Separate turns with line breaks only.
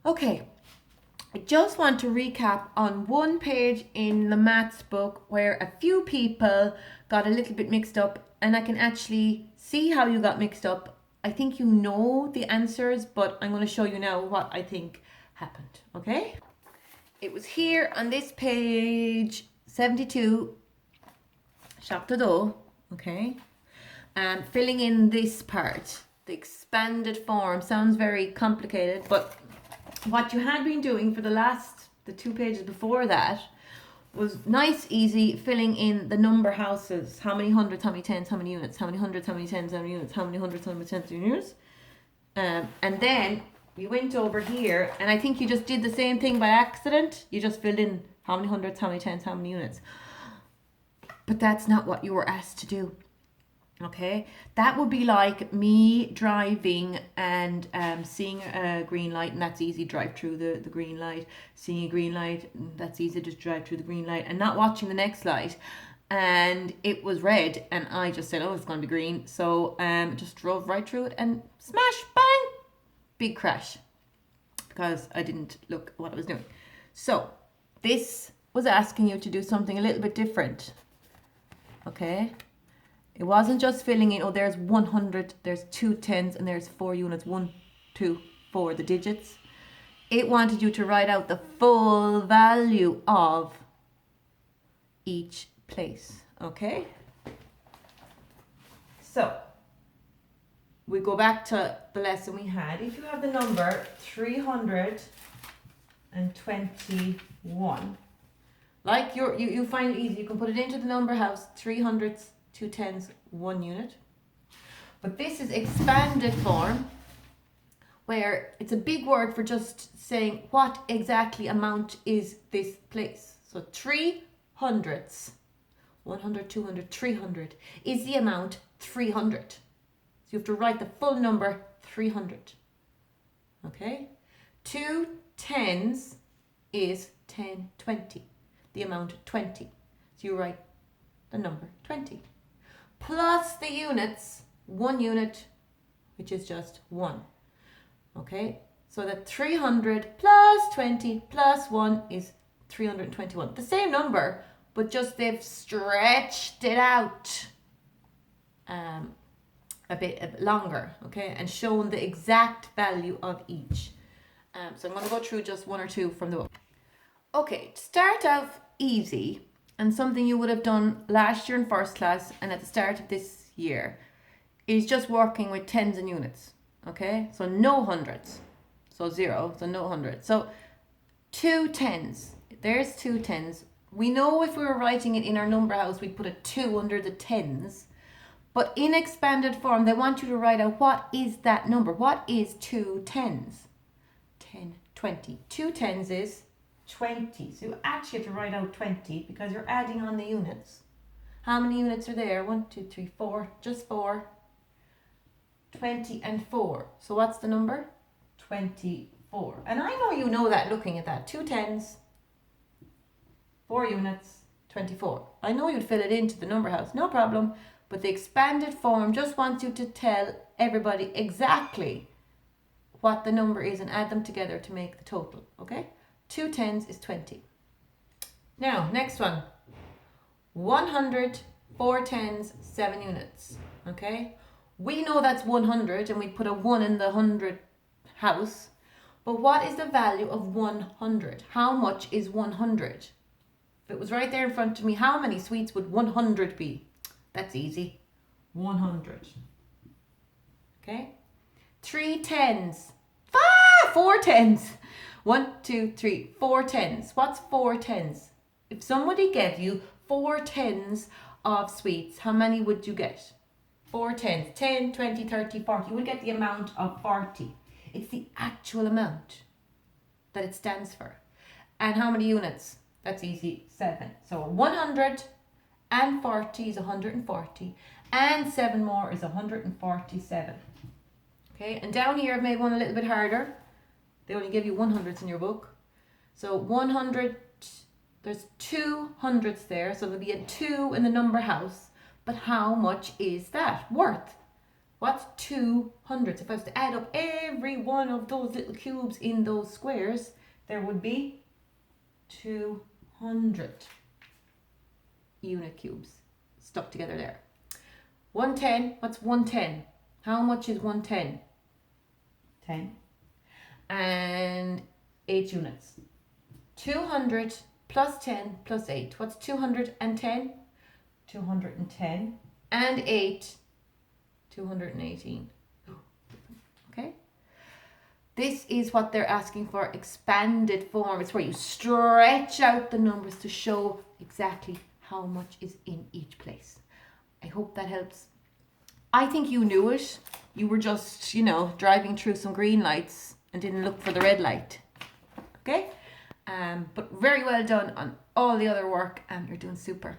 Okay, I just want to recap on one page in the maths book where a few people got a little bit mixed up, and I can actually see how you got mixed up. I think you know the answers, but I'm going to show you now what I think happened, okay? It was here on this page 72, Shop to Do, okay? And filling in this part, the expanded form, sounds very complicated, but what you had been doing for the 2 pages before that was nice, easy, filling in the number houses. How many hundreds, how many tens, how many units, how many hundreds, how many tens, how many units, how many hundreds, how many tens, how many units. And then we went over here, and I think you just did the same thing by accident. You just filled in how many hundreds, how many tens, how many units. But that's not what you were asked to do. Okay, that would be like me driving and seeing a green light, and that's easy, drive through the green light. Seeing a green light, that's easy, just drive through the green light, and not watching the next light. And it was red, and I just said, oh, it's going to be green. So just drove right through it, and smash, bang, big crash, because I didn't look what I was doing. So this was asking you to do something a little bit different. Okay. It wasn't just filling in, oh, there's 100, there's 2 tens, and there's 4 units, 1, 2, 4, the digits. It wanted you to write out the full value of each place, okay? So, we go back to the lesson we had. If you have the number 321, like you find it easy, you can put it into the number house, 300, 2 tens, 1 unit. But this is expanded form, where it's a big word for just saying what exactly amount is this place. So 3 hundredths, 100, 200, 300 is the amount 300. So you have to write the full number 300. Okay? 2 tens is 10, 20. The amount 20. So you write the number 20. Plus the units, 1 unit, which is just 1. Okay, so that 300 plus 20 plus 1 is 321. The same number, but just they've stretched it out a bit longer, okay, and shown the exact value of each. So I'm going to go through just 1 or 2 from the book. Okay, to start off easy, and something you would have done last year in first class and at the start of this year, is just working with tens and units. Okay, so no hundreds, so 0, so no hundreds. So 2 tens, there's 2 tens. We know if we were writing it in our number house, we'd put a 2 under the tens. But in expanded form, they want you to write out what is that number. What is 2 tens? 10, 20. 2 tens is 20. So you actually have to write out 20 because you're adding on the units. How many units are there? 1, 2, 3, 4. Just 4. 20 and 4. So what's the number? 24. And I know you know that looking at that. 2 tens, 4 units, 24. I know you'd fill it into the number house, no problem. But the expanded form just wants you to tell everybody exactly what the number is and add them together to make the total. Okay? 2 tens is 20. Now, next one. 100, 4 tens, 7 units. Okay? We know that's 100 and we put a 1 in the 100 house. But what is the value of 100? How much is 100? If it was right there in front of me, how many sweets would 100 be? That's easy. 100. Okay? 3 tens. 4 tens. 1, 2, 3, 4 tens. What's 4 tens? If somebody gave you 4 tens of sweets, how many would you get? 4 tens. 10, 20, 30, 40. You would get the amount of 40. It's the actual amount that it stands for. And how many units? That's easy. 7. So 100 and 40 is 140. And 7 more is 147. Okay, and down here I've made one a little bit harder. They only give you 100s in your book. So 100, there's 2 hundreds there. So there'll be a 2 in the number house. But how much is that worth? What's 200? So if I was to add up every one of those little cubes in those squares, there would be 200 unit cubes stuck together there. 110, what's 110? How much is 110? 10. And 8 units. 200 plus 10 plus 8. What's 210? 210. And 8, 218. Okay? This is what they're asking for, expanded form. It's where you stretch out the numbers to show exactly how much is in each place. I hope that helps. I think you knew it. You were just, driving through some green lights and didn't look for the red light. Okay? But very well done on all the other work, and you're doing super.